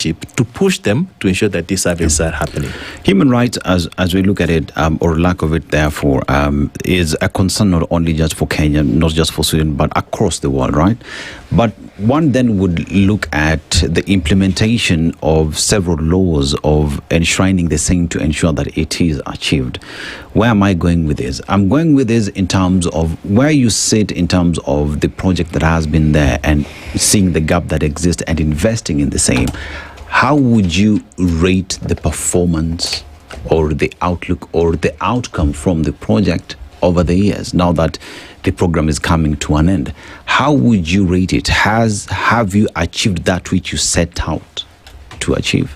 leadership to push them to ensure that these surveys are happening. Human rights, as we look at it, or lack of it, therefore, is a concern not only just for Kenya, not just for Sweden, but across the world, right? But one then would look at the implementation of several laws of enshrining the same to ensure that it is achieved. Where am I going with this? I'm going with this in terms of where you sit in terms of the project that has been there and seeing the gap that exists and investing in the same. How would you rate the performance or the outlook or the outcome from the project over the years, now that the program is coming to an end? How would you rate it? Have you achieved that which you set out to achieve?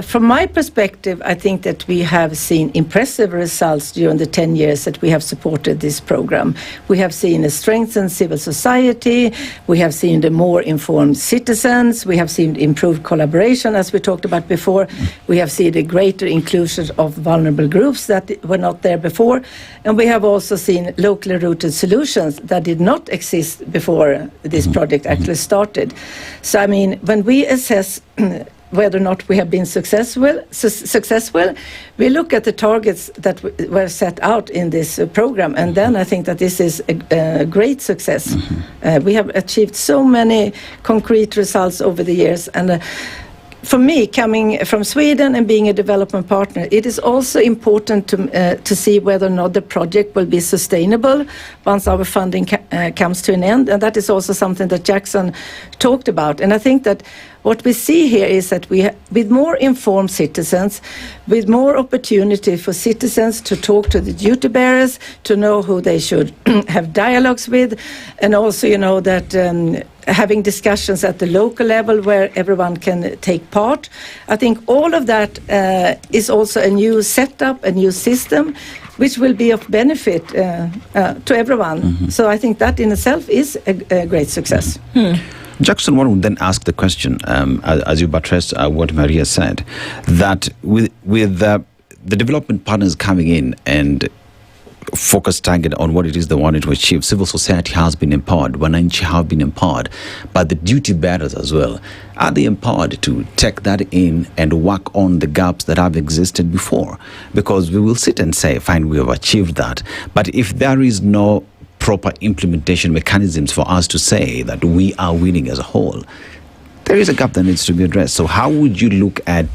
From my perspective, I think that we have seen impressive results during the 10 years that we have supported this program. We have seen a strengthened civil society, we have seen the more informed citizens, we have seen improved collaboration, as we talked about before. We have seen a greater inclusion of vulnerable groups that were not there before. And we have also seen locally rooted solutions that did not exist before this project actually started. So, I mean, when we assess whether or not we have been successful, we look at the targets that were set out in this program, and then I think that this is a great success. We have achieved so many concrete results over the years, and for me, coming from Sweden and being a development partner, it is also important to see whether or not the project will be sustainable once our funding comes to an end, and that is also something that Jackson talked about. And I think that what we see here is that with more informed citizens, with more opportunity for citizens to talk to the duty bearers, to know who they should have dialogues with, and also, you know, that having discussions at the local level where everyone can take part. I think all of that is also a new setup, a new system, which will be of benefit to everyone. So I think that in itself is a great success. Jackson, one would then ask the question, as you buttressed what Maria said, that with the development partners coming in and focus target on what it is they wanted to achieve, civil society has been empowered, wananchi have been empowered, but the duty bearers as well, are they empowered to take that in and work on the gaps that have existed before? Because we will sit and say, fine, we have achieved that, but if there is no proper implementation mechanisms for us to say that we are winning as a whole, there is a gap that needs to be addressed. So how would you look at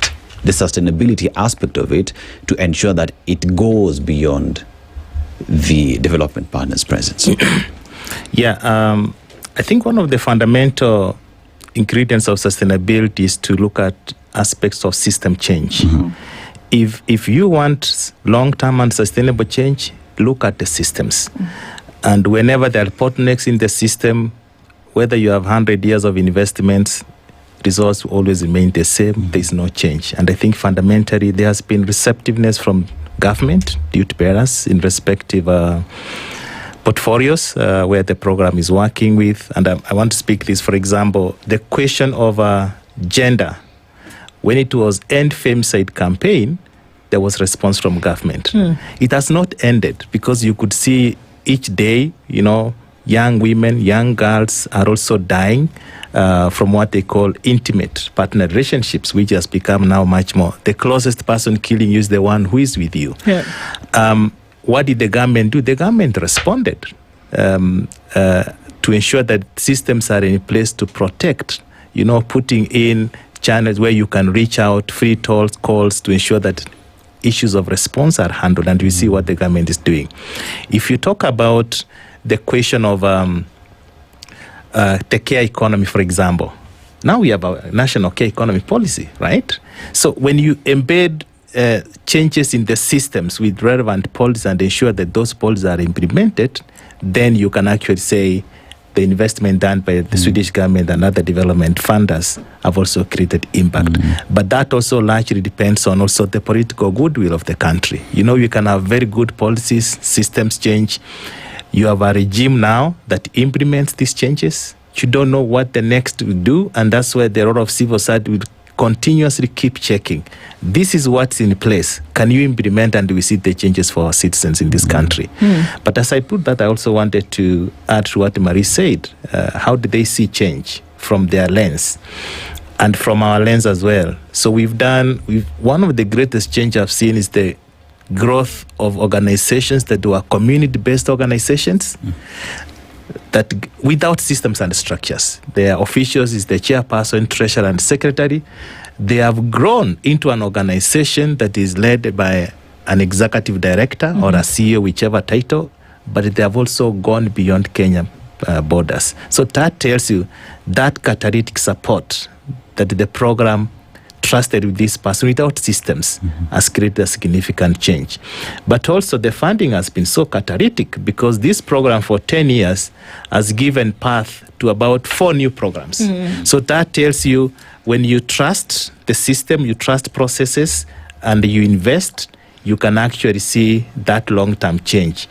the sustainability aspect of it to ensure that it goes beyond the development partners' presence? I think one of the fundamental ingredients of sustainability is to look at aspects of system change. If you want long-term and sustainable change, look at the systems. And whenever there are bottlenecks in the system, whether you have 100 years of investments, results will always remain the same. There is no change. And I think fundamentally there has been receptiveness from government, duty bearers in respective portfolios where the program is working with. And I want to speak this, for example, the question of gender. When it was End Femicide campaign, there was response from government. It has not ended because you could see each day, you know, young women, young girls are also dying from what they call intimate partner relationships, which has become now much more. The closest person killing you is the one who is with you. What did the government do? The government responded to ensure that systems are in place to protect, you know, putting in channels where you can reach out, free calls to ensure that issues of response are handled, and we see what the government is doing. If you talk about the question of the care economy, for example, now we have a national care economy policy, right? So when you embed changes in the systems with relevant policies and ensure that those policies are implemented, then you can actually say the investment done by the Swedish government and other development funders have also created impact. But that also largely depends on also the political goodwill of the country. You know, you can have very good policies, systems change. You have a regime now that implements these changes. You don't know what the next will do, and that's where the role of civil society will continuously keep checking. This is what's in place. Can you implement, and we see the changes for our citizens in this country? But as I put that, I also wanted to add to what Marie said. How do they see change from their lens? and from our lens as well. So one of the greatest change I've seen is the growth of organizations that were community-based organizations that without systems and structures. Their officials is the chairperson, treasurer, and secretary. They have grown into an organization that is led by an executive director or a CEO, whichever title, but they have also gone beyond Kenya borders. So that tells you that catalytic support that the program trusted with this person without systems has created a significant change. But also the funding has been so catalytic because this program for 10 years has given path to about 4 new programs. So that tells you when you trust the system, you trust processes, and you invest, you can actually see that long-term change.